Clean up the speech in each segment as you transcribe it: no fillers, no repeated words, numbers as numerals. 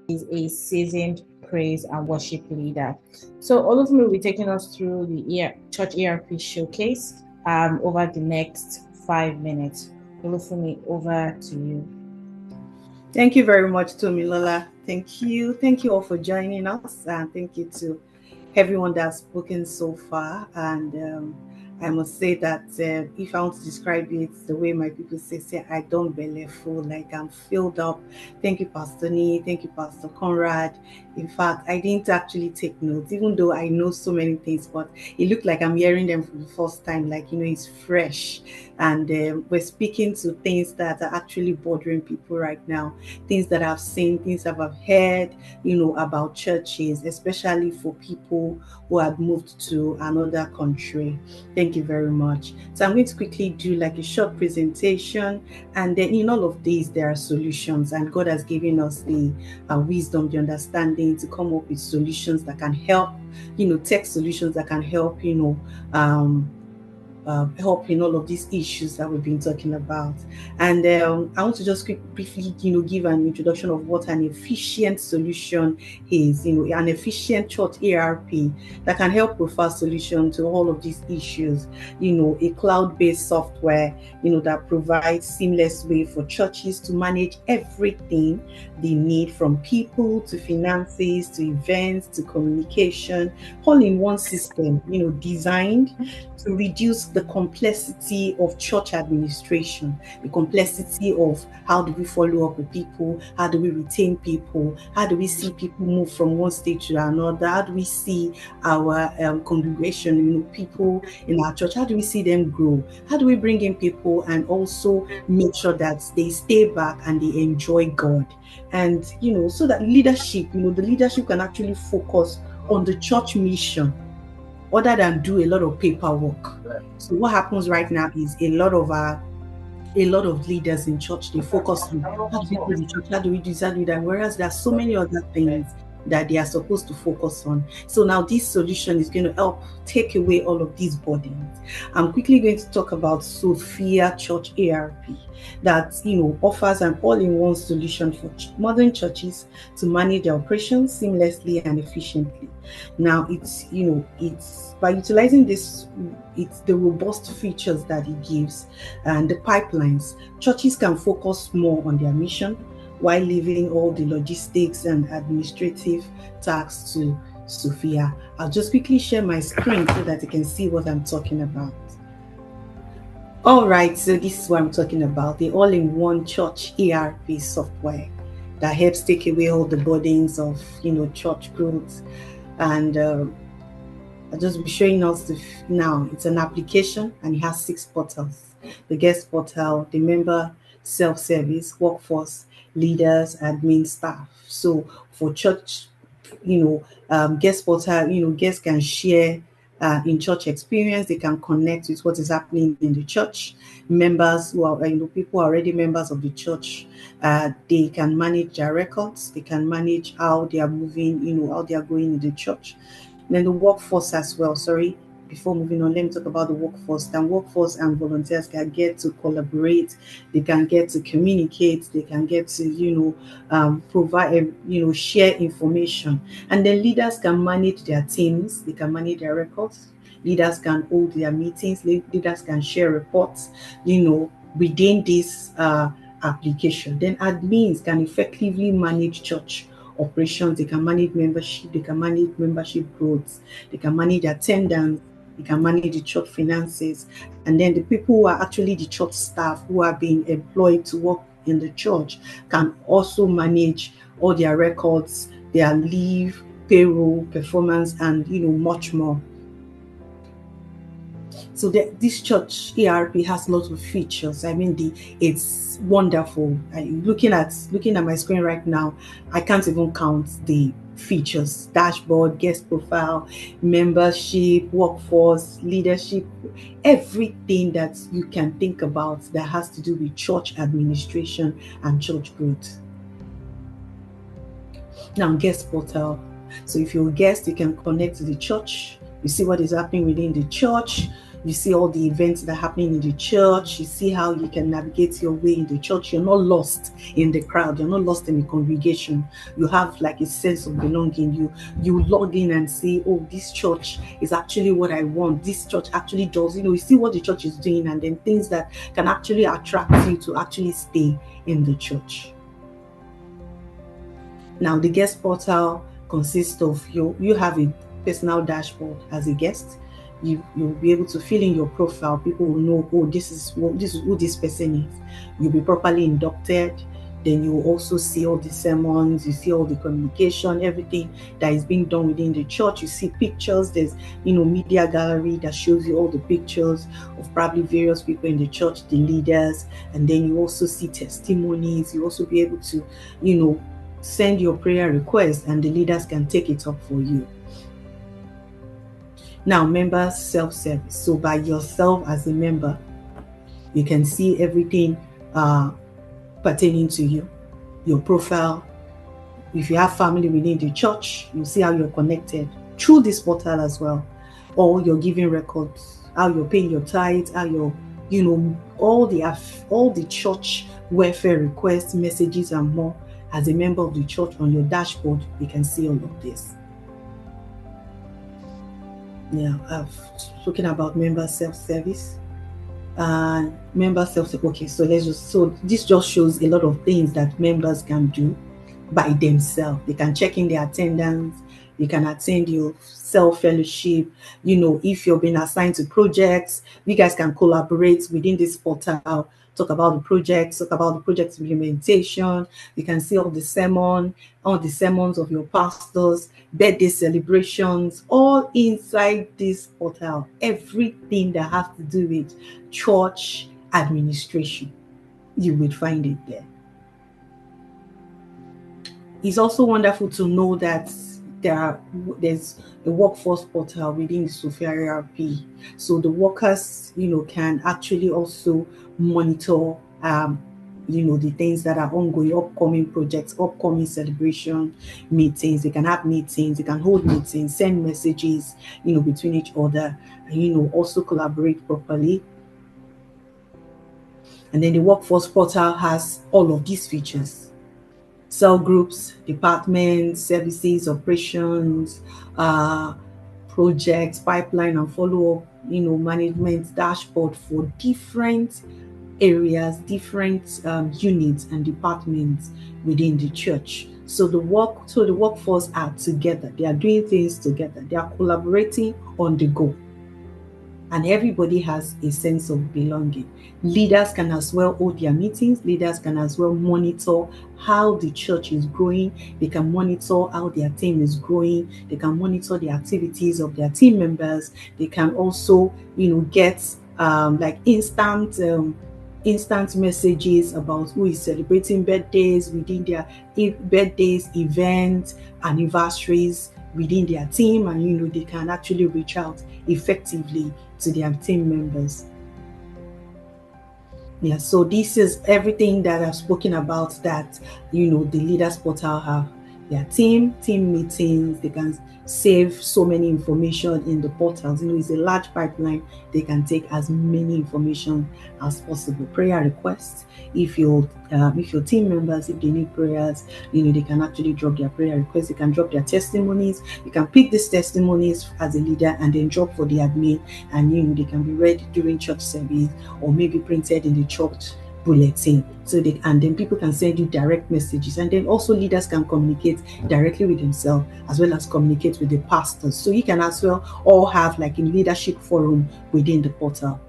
is a seasoned praise and worship leader. So Olufemi will be taking us through the ChurchERP showcase over the next 5 minutes. Olufemi, over to you. Thank you very much, Tomilola. Thank you. Thank you all for joining us. And thank you to everyone that's spoken so far. And I must say that if I want to describe it the way my people say I don't belly full, like I'm filled up. Thank you, Pastor Nee. Thank you, Pastor Conrad. In fact, I didn't actually take notes, even though I know so many things, but it looked like I'm hearing them for the first time, like, it's fresh. And we're speaking to things that are actually bothering people right now, things that I've seen, things that I've heard, about churches, especially for people who have moved to another country. Thank you very much. So I'm going to quickly do like a short presentation, and then in all of these, there are solutions, and God has given us the wisdom, the understanding to come up with solutions that can help, tech solutions that can help, help in all of these issues that we've been talking about. And I want to just briefly, give an introduction of what an efficient solution is, an efficient ChurchERP that can help provide solution to all of these issues, a cloud-based software, that provides seamless way for churches to manage everything they need, from people to finances to events to communication, all in one system, designed to reduce the complexity of church administration, the complexity of how do we follow up with people, how do we retain people, how do we see people move from one stage to another, how do we see our congregation, people in our church, how do we see them grow, how do we bring in people and also make sure that they stay back and they enjoy God. And so that leadership, the leadership can actually focus on the church mission other than do a lot of paperwork. So what happens right now is a lot of leaders in church, they focus on how do we do the church, how do we do this, how do we do that, whereas there are so many other things that they are supposed to focus on. So now this solution is going to help take away all of these burdens. I'm quickly going to talk about Sophia ChurchERP that offers an all-in-one solution for modern churches to manage their operations seamlessly and efficiently. Now it's by utilizing this, it's the robust features that it gives and the pipelines. Churches can focus more on their mission while leaving all the logistics and administrative tasks to Sophia. I'll just quickly share my screen so that you can see what I'm talking about. All right, so this is what I'm talking about, the all-in-one ChurchERP software that helps take away all the burdens of, church growth. And I'll just be showing us now. It's an application and it has 6 portals: the guest portal, the member self-service, workforce, leaders, admin, staff. So for church, guest portal, guests can share in church experience. They can connect with what is happening in the church. Members who are, people who are already members of the church, they can manage their records. They can manage how they are moving, how they are going in the church. And then the workforce as well. Sorry, before moving on, let me talk about the workforce. Then workforce and volunteers can get to collaborate, they can get to communicate, they can get to, provide, share information. And then leaders can manage their teams, they can manage their records, leaders can hold their meetings, leaders can share reports, within this application. Then admins can effectively manage church operations, they can manage membership, they can manage membership growth, they can manage attendance, they can manage the church finances. And then the people who are actually the church staff who are being employed to work in the church can also manage all their records, their leave, payroll, performance, and much more. So this ChurchERP has lots of features. I mean, it's wonderful. Looking at my screen right now, I can't even count the features: dashboard, guest profile, membership, workforce, leadership, everything that you can think about that has to do with church administration and church growth. Now, guest portal. So if you're a guest, you can connect to the church. You see what is happening within the church. You see all the events that are happening in the church. You see how you can navigate your way in the church. You're not lost in the crowd. You're not lost in the congregation. You have like a sense of belonging. You log in and say, oh, this church is actually what I want. This church actually does. You see what the church is doing, and then things that can actually attract you to actually stay in the church. Now, the guest portal consists of you have a personal dashboard as a guest. You'll be able to fill in your profile. People will know, oh, this is who this person is. You'll be properly inducted. Then you will also see all the sermons, you see all the communication, everything that is being done within the church. You see pictures. There's media gallery that shows you all the pictures of probably various people in the church, the leaders, and then you also see testimonies. You also be able to send your prayer request, and the leaders can take it up for you. Now, member self-service. So by yourself as a member, you can see everything pertaining to you, your profile. If you have family within the church, you see how you're connected through this portal as well. All your giving records, how you're paying your tithes, how you're, all the church welfare requests, messages, and more. As a member of the church, on your dashboard, you can see all of this. Yeah, I've spoken about member self-service. Okay, so this just shows a lot of things that members can do by themselves. They can check in their attendance. You can attend your self-fellowship. If you're being assigned to projects, you guys can collaborate within this portal. Talk about the projects, talk about the project implementation. You can see all the sermons of your pastors, birthday celebrations, all inside this portal. Everything that has to do with church administration, you will find it there. It's also wonderful to know that there's a workforce portal within the ChurchERP. So the workers, can actually also monitor, the things that are ongoing, upcoming projects, upcoming celebration meetings. They can have meetings, they can hold meetings, send messages, between each other, and, also collaborate properly. And then the workforce portal has all of these features: cell groups, departments, services, operations, projects, pipeline and follow-up, management dashboard for different areas, different units and departments within the church. So the workforce are together. They are doing things together. They are collaborating on the go. And everybody has a sense of belonging. Leaders can as well hold their meetings. Leaders can as well monitor how the church is growing. They can monitor how their team is growing. They can monitor the activities of their team members. They can also, get like instant messages about who is celebrating birthdays within their birthdays, events, anniversaries within their team, and they can actually reach out effectively to their team members. Yeah, so this is everything that I've spoken about that the leaders portal have. Their team meetings. They can save so many information in the portals. It's a large pipeline. They can take as many information as possible. Prayer requests. If your team members, if they need prayers, they can actually drop their prayer requests. They can drop their testimonies. You can pick these testimonies as a leader and then drop for the admin, and they can be read during church service or maybe printed in the church bulletin. And then people can send you direct messages, and then also leaders can communicate directly with themselves as well as communicate with the pastors. So you can as well all have like a leadership forum within the portal.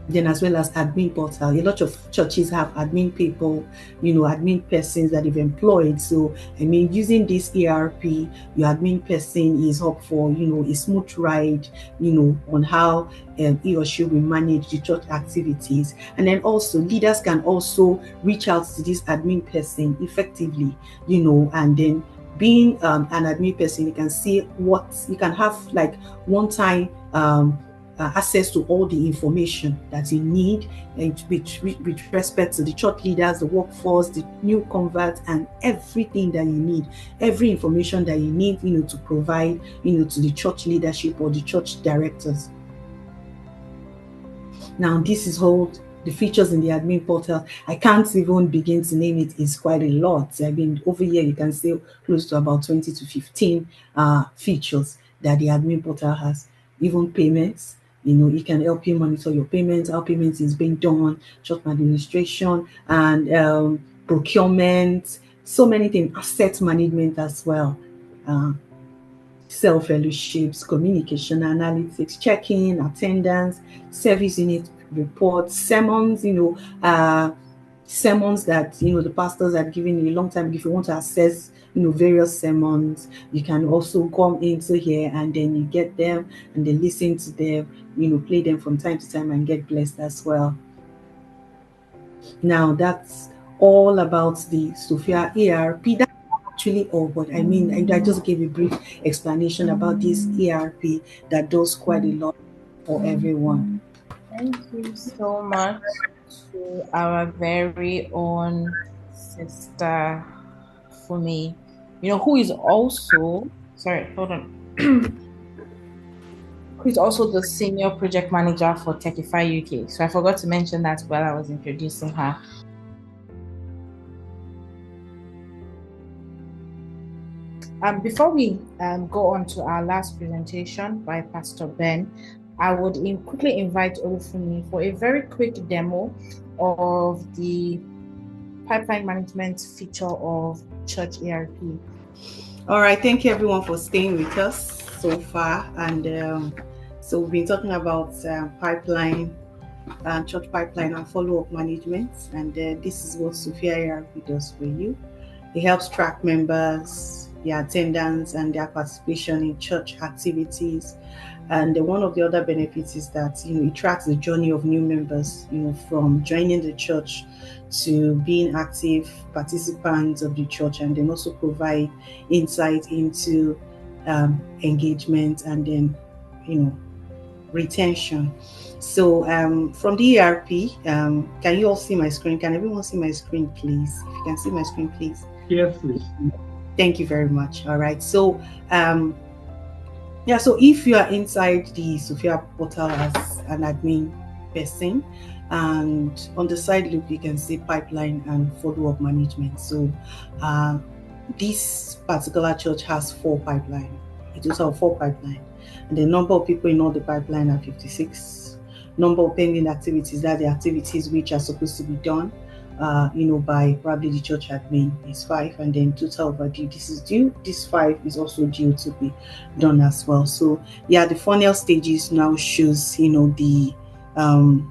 Then as well as admin portal, a lot of churches have admin people, admin persons that they've employed. So using this ERP, your admin person is up for a smooth ride, on how he or she will manage the church activities. And then also leaders can also reach out to this admin person effectively, and then being an admin person, you can see what you can have like one time access to all the information that you need, and with respect to the church leaders, the workforce, the new converts, and everything that you need, every information that you need, to provide, to the church leadership or the church directors. Now, this is all the features in the admin portal. I can't even begin to name it. It's quite a lot. I mean, over here you can say close to about 20 to 15 features that the admin portal has. Even payments, it can help you monitor your payments, how payments is being done, church administration, and procurement, so many things, asset management as well. Cell fellowships, communication analytics, check-in, attendance, service unit reports, sermons, sermons that the pastors have given you a long time. If you want to access various sermons, you can also come into here and then you get them and then listen to them, play them from time to time and get blessed as well. Now that's all about the Sophia ERP. That's actually all, but I mean, I just gave a brief explanation about this ERP that does quite a lot for everyone. Thank you so much to our very own sister Funmi, who is also, sorry, hold on, who is also the senior project manager for Techify UK. So I forgot to mention that while I was introducing her. Before we go on to our last presentation by Pastor Ben, I would quickly invite Olufumi for a very quick demo of the pipeline management feature of ChurchERP. All right, thank you everyone for staying with us so far. And so we've been talking about pipeline, church pipeline and follow-up management. And this is what Sophia ERP does for you. It helps track members, their attendance, and their participation in church activities. And one of the other benefits is that it tracks the journey of new members, from joining the church to being active participants of the church, and then also provide insight into engagement and then retention. So from the ERP, can you all see my screen? Can everyone see my screen, please? If you can see my screen, please. Yes, please. Thank you very much. All right. So so if you are inside the Sophia portal as an admin person, and on the side loop you can see pipeline and follow-up management. So this particular church has 4 pipeline. It also has 4 pipeline, and the number of people in all the pipeline are 56. Number of pending activities, that the activities which are supposed to be done by probably the church admin, is 5, and then total overdue, this is due. This 5 is also due to be done as well. So the funnel stages now shows the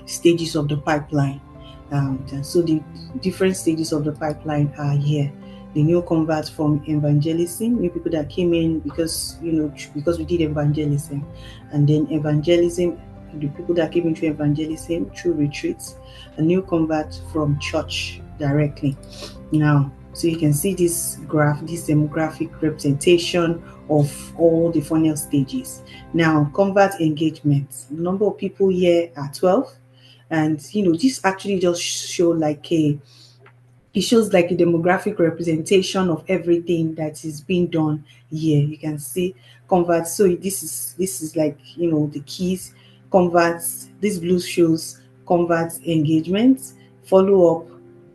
stages of the pipeline. So the different stages of the pipeline are here. The new converts from evangelism, new people that came in because we did evangelism, and then evangelism, the people that came into evangelism through retreats, a new convert from church directly. Now, so you can see this graph, this demographic representation of all the funnel stages. Now, convert engagement, the number of people here are 12, and this actually just it shows like a demographic representation of everything that is being done here. You can see converts. So this is like the keys. Converts, this blue shows converts engagement, follow up,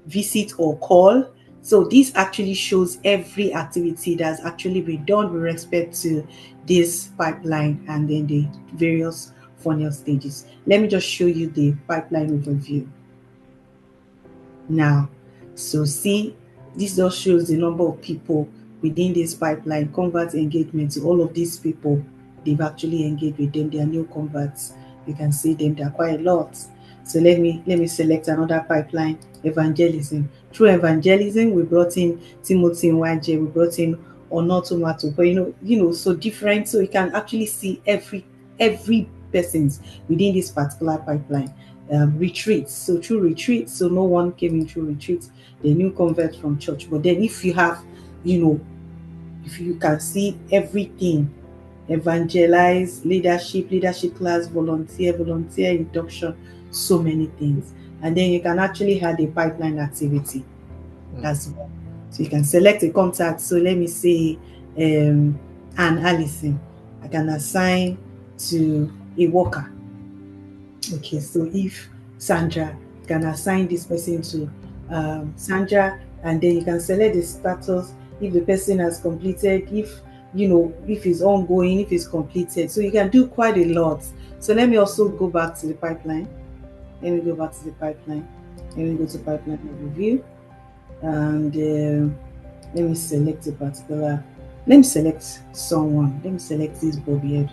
visit or call. So this actually shows every activity that's actually been done with respect to this pipeline and then the various funnel stages. Let me just show you the pipeline overview now. So see, this just shows the number of people within this pipeline, convert engagement. So all of these people, they've actually engaged with them. They are new converts. You can see them, there are quite a lot. So let me select another pipeline, evangelism. Through evangelism, we brought in Timothy YJ, we brought in Onotomato, but so different. So you can actually see every person's within this particular pipeline. Retreats. So through retreats, so no one came in through retreats, the new convert from church. But then if you have, if you can see everything evangelize, leadership class, volunteer induction, so many things. And then you can actually add a pipeline activity as well. So you can select a contact. So let me say Anne Allison. I can assign to a worker. Okay, so if Sandra, you can assign this person to Sandra, and then you can select the status if the person has completed, if it's ongoing, if it's completed. So you can do quite a lot. So let me also go back to the pipeline. Let me go back to the pipeline. Let me go to pipeline overview, and let me select a particular. Let me select someone. Let me select this Bobby Ed.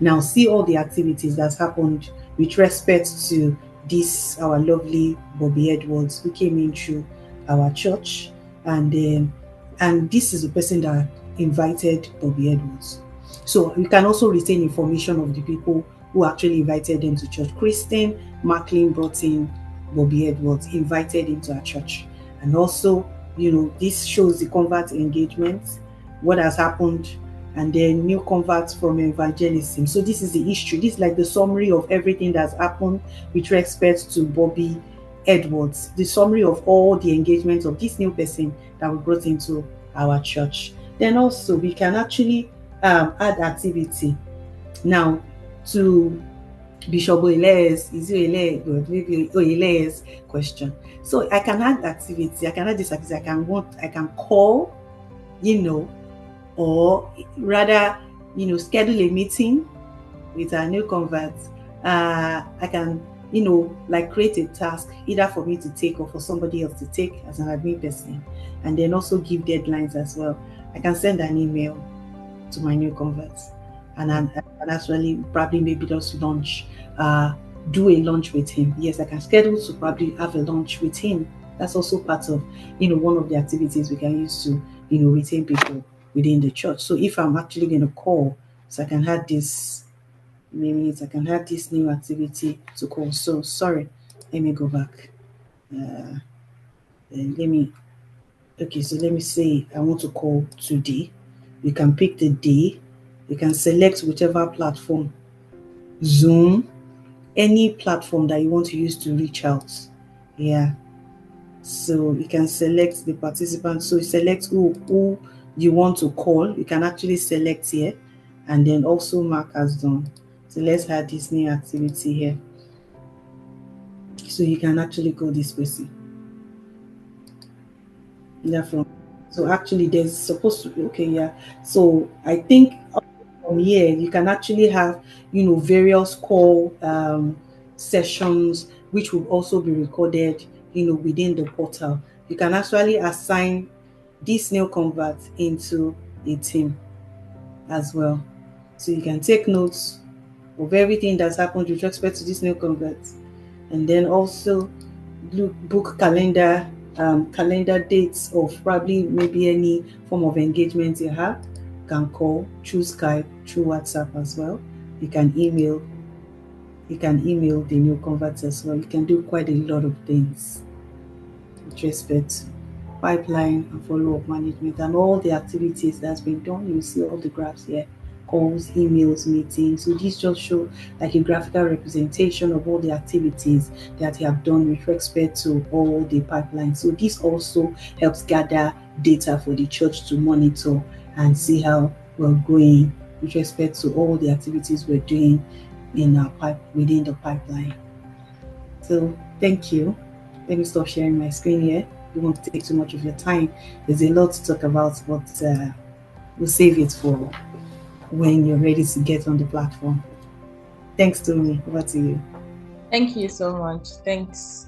Now see all the activities that's happened with respect to this our lovely Bobby Edwards who came in through our church, and this is the person that invited Bobby Edwards. So you can also retain information of the people who actually invited them to church. Kristen Macklin brought in Bobby Edwards, invited him to our church, and also this shows the convert engagement, what has happened, and then new converts from evangelism. So this is the history. This is like the summary of everything that's happened with respect to Bobby Edwards, the summary of all the engagements of this new person that we brought into our church. Then also we can actually add activity now to Bishop Oile's, Oile's question. So I can add activity, I can add this activity, I can call, or rather, schedule a meeting with our new converts. I can, like create a task either for me to take or for somebody else to take as an admin person, and then also give deadlines as well. I can send an email to my new converts, and actually probably maybe just launch, do a lunch with him. Yes, I can schedule to probably have a lunch with him. That's also part of, one of the activities we can use to, retain people within the church. So if I'm actually going to call, so I can have this, maybe I can have this new activity to call. So sorry, let me go back. So let me say I want to call today. You can pick the day. You can select whichever platform, Zoom, any platform that you want to use to reach out. Yeah. So you can select the participant. So you select who you want to call. You can actually select here, and then also mark as done. So let's add this new activity here. So you can actually call this person. So actually there's supposed to be, okay, yeah. So I think from here you can actually have, various call sessions which will also be recorded, within the portal. You can actually assign this new convert into a team as well. So you can take notes of everything that's happened with respect to this new convert, and then also book calendar dates of probably maybe any form of engagement you have. You can call through Skype, through WhatsApp as well. You can email the new converts as well. You can do quite a lot of things with respect to pipeline and follow-up management and all the activities that's been done. You see all the graphs here, calls, emails, meetings. So these just show like a graphical representation of all the activities that you have done with respect to all the pipelines. So this also helps gather data for the church to monitor and see how we're going with respect to all the activities we're doing in our within the pipeline. So thank you. Let me stop sharing my screen here. We won't take too much of your time. There's a lot to talk about, but we'll save it for when you're ready to get on the platform. Thanks, Tony. Over to you. Thank you so much. Thanks.